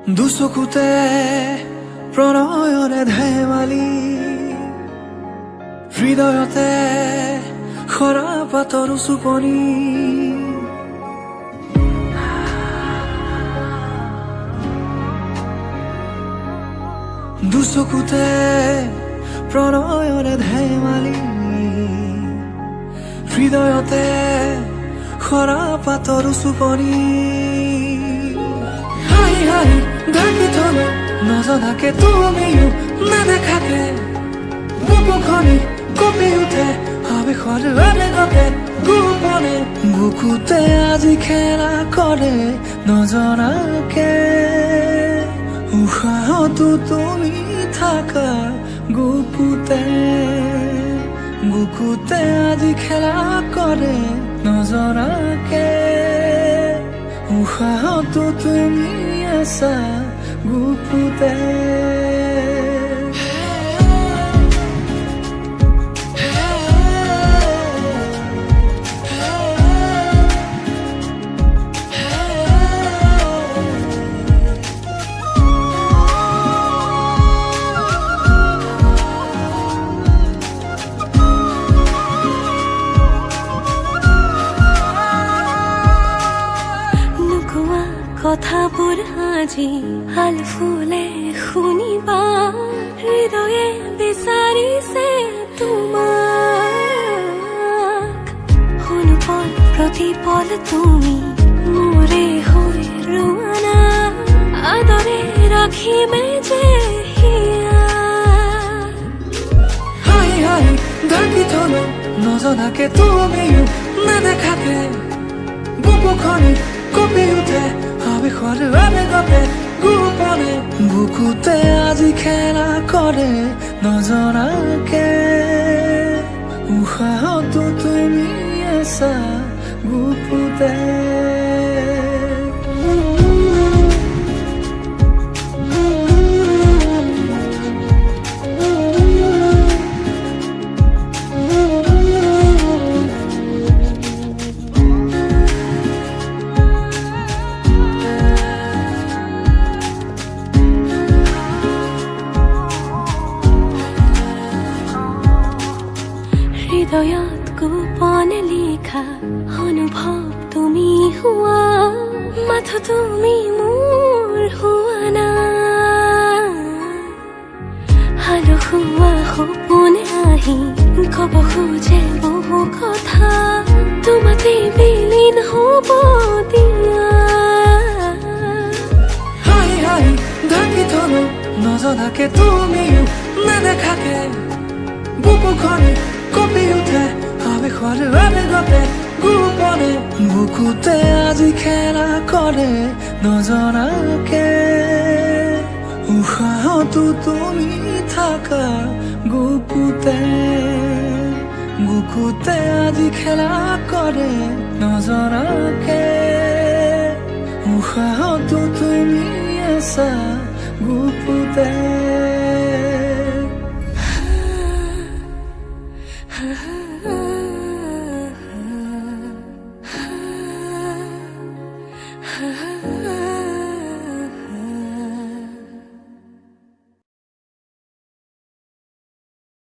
দুচকুতে প্ৰণয়ৰে ধেমালি হৃদয়তে খৰা পাতৰ চুপনি দুচকুতে প্ৰণয়ৰে ধেমালি হৃদয়তে খৰা পাতৰ চুপনি হাই হাই ঢাকি থলো নজনাকে তুমিও নেদেখাকে বুকুখনি কঁপি উঠে আবেশৰ আবেগতে গোপনে বুকুতে আজি খেলা কৰে নজনাকে উশাহতো তুমি থাকা বুকুতে বুকুতে আজি খেলা কৰে নজনাকে উশাহতো তুমি আছা বুকুতে কথাবোৰ আজি হাল ফুলে শুনিবা হৃদয়ে বিচাৰিছে তোমাক অনুপল প্ৰতিপল তুমি মোৰে হৈ ৰোৱানা আদৰে ৰাখিমে যে হিয়া হাই হাই ঢাকি থলো নজনাকে তুমিও নেদেখাকে বুকুখনি কঁপি উঠে আবেশৰ আবেগতে গোপনে বুকুতে আজি খেলা কৰে নজনাকে উশাহতো তুমি আছা বুকুতে হৃদয়ত গোপনে লিখা অনুভৱ তুমি হোৱা মাথো তুমি মোৰ হোৱা না হালো হোৱা সপোনে আহি কব খোজে বহু কথা তোমাতে বিলীন হ'ব দিয়া হাই হাই ঢাকি থলো নজনাকে তুমিও নেদেখাকে বুকুখনি কঁপি উঠে আবেশৰ আবেগতে গোপনে বুকুতে আজি খেলা কৰে নজনাকে উশাহতো তুমি থাকা বুকুতে বুকুতে আজি খেলা কৰে নজনাকে উশাহতো তুমি আছা বুকুতে ha ha ha